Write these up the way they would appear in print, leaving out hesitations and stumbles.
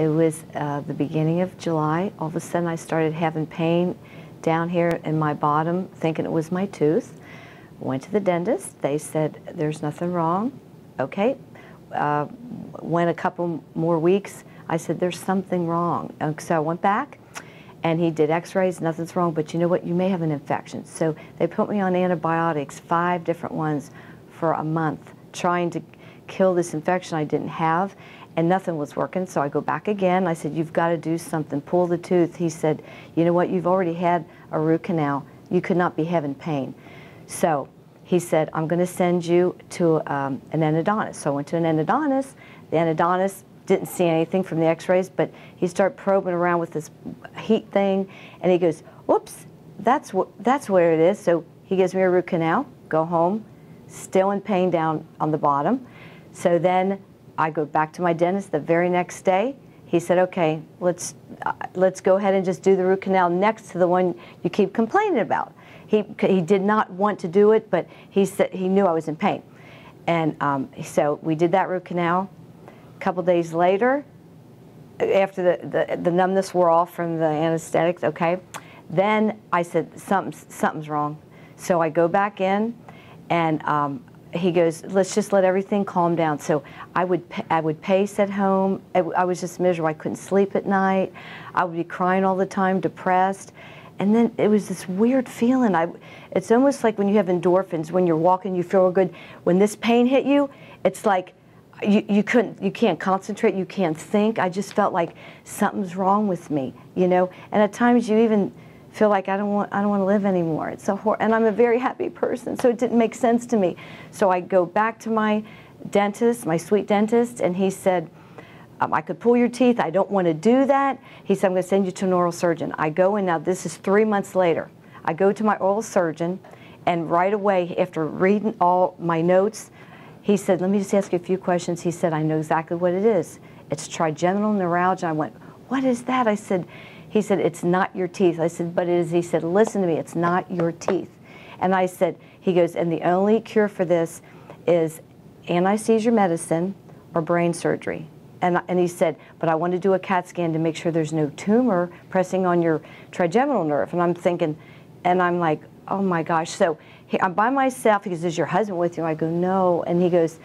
It was the beginning of July. All of a sudden I started having pain down here in my bottom, thinking it was my tooth. Went to the dentist. They said, there's nothing wrong. Okay. Went a couple more weeks. I said, there's something wrong. So I went back, and he did x-rays. Nothing's wrong, but you know what? You may have an infection. So they put me on antibiotics, 5 different ones, for a month, trying to kill this infection I didn't have, and nothing was working. So I go back again. I said, you've got to do something. Pull the tooth. He said, you know what? You've already had a root canal. You could not be having pain. So he said, I'm going to send you to an endodontist. So I went to an endodontist. The endodontist didn't see anything from the x-rays, but he started probing around with this heat thing, and he goes, whoops, that's where it is. So he gives me a root canal, go home, still in pain down on the bottom. So then I go back to my dentist the very next day. He said, okay, let's go ahead and just do the root canal next to the one you keep complaining about. He did not want to do it, but he said he knew I was in pain. And so we did that root canal. A couple days later, after the numbness wore off from the anesthetics, okay, then I said, something's wrong. So I go back in, and he goes, let's just let everything calm down. So I would pace at home. I was just miserable. I couldn't sleep at night. I would be crying all the time, depressed. And then it was this weird feeling. It's almost like when you have endorphins, when you're walking, you feel good. When this pain hit you, it's like you can't concentrate, you can't think. I just felt like something's wrong with me, you know. And at times you even feel like I don't want to live anymore. It's so and I'm a very happy person, so it didn't make sense to me. So I go back to my dentist, my sweet dentist, and he said, I could pull your teeth. I don't want to do that. He said, I'm going to send you to an oral surgeon. I go in now. This is 3 months later. I go to my oral surgeon, and right away, after reading all my notes, he said, let me just ask you a few questions. He said, I know exactly what it is. It's trigeminal neuralgia. I went, what is that? He said, it's not your teeth. I said, but it is. He said, listen to me, it's not your teeth. And I said, he goes, and the only cure for this is anti-seizure medicine or brain surgery. And he said, but I want to do a CAT scan to make sure there's no tumor pressing on your trigeminal nerve. And I'm thinking, and I'm like, oh my gosh. So I'm by myself. He goes, is your husband with you? I go, no. And he goes,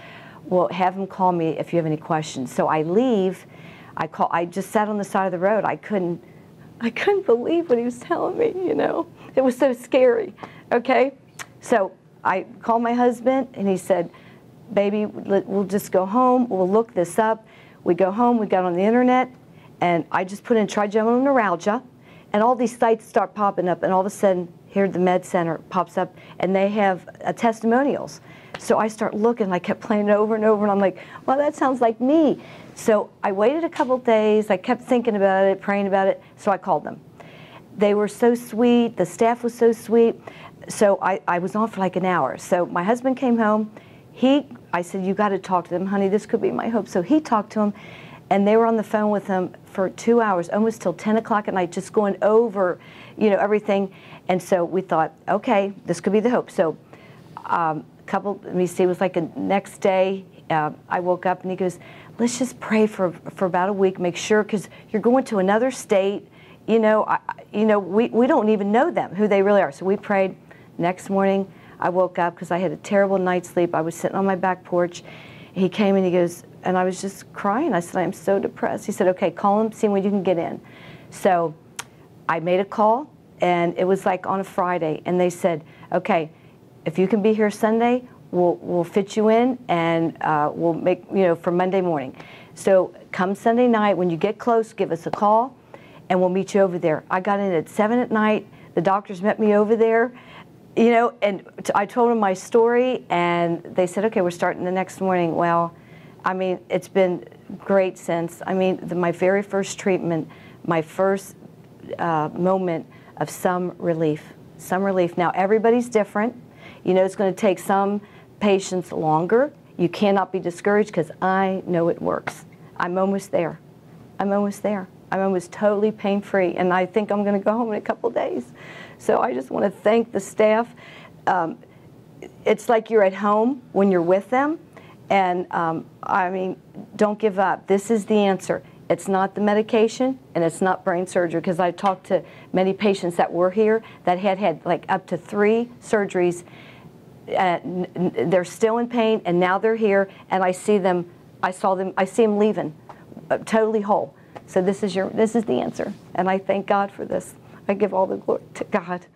well, have him call me if you have any questions. So I leave. I just sat on the side of the road. I couldn't believe what he was telling me, you know. It was so scary, okay? So I called my husband, and he said, baby, we'll just go home. We'll look this up. We go home, we got on the internet, and I just put in trigeminal neuralgia, and all these sites start popping up, and all of a sudden, here the Med Center pops up, and they have testimonials. So I start looking, I kept playing it over and over, and I'm like, well, that sounds like me. So I waited a couple days, I kept thinking about it, praying about it, so I called them. They were so sweet, the staff was so sweet, so I was on for like an hour. So my husband came home, I said, you got to talk to them, honey, this could be my hope. So he talked to him, and they were on the phone with him for 2 hours, almost till 10 o'clock at night, just going over, you know, everything. And so we thought, okay, this could be the hope. So let me see, it was like the next day, I woke up and he goes, let's just pray for about a week, make sure, because you're going to another state, we don't even know them, who they really are. So we prayed. Next morning, I woke up because I had a terrible night's sleep. I was sitting on my back porch. He came and he goes, and I was just crying. I said, I'm so depressed. He said, okay, call him, see when you can get in. So I made a call, and it was like on a Friday, and they said, okay, if you can be here Sunday, we'll fit you in, and we'll make, for Monday morning. So come Sunday night, when you get close, give us a call, and we'll meet you over there. I got in at 7 at night. The doctors met me over there. And I told them my story, and they said, okay, we're starting the next morning. Well, I mean, it's been great since. I mean, my very first treatment, my first moment of some relief. Now, everybody's different. It's going to take some patients longer. You cannot be discouraged, because I know it works. I'm almost there. I'm almost totally pain-free, and I think I'm going to go home in a couple days. So I just want to thank the staff. It's like you're at home when you're with them, and I mean, don't give up. This is the answer. It's not the medication, and it's not brain surgery, because I talked to many patients that were here that had like up to 3 surgeries. They're still in pain, and now they're here, and I see them leaving totally whole. So this is the answer, and I thank God for this. I give all the glory to God.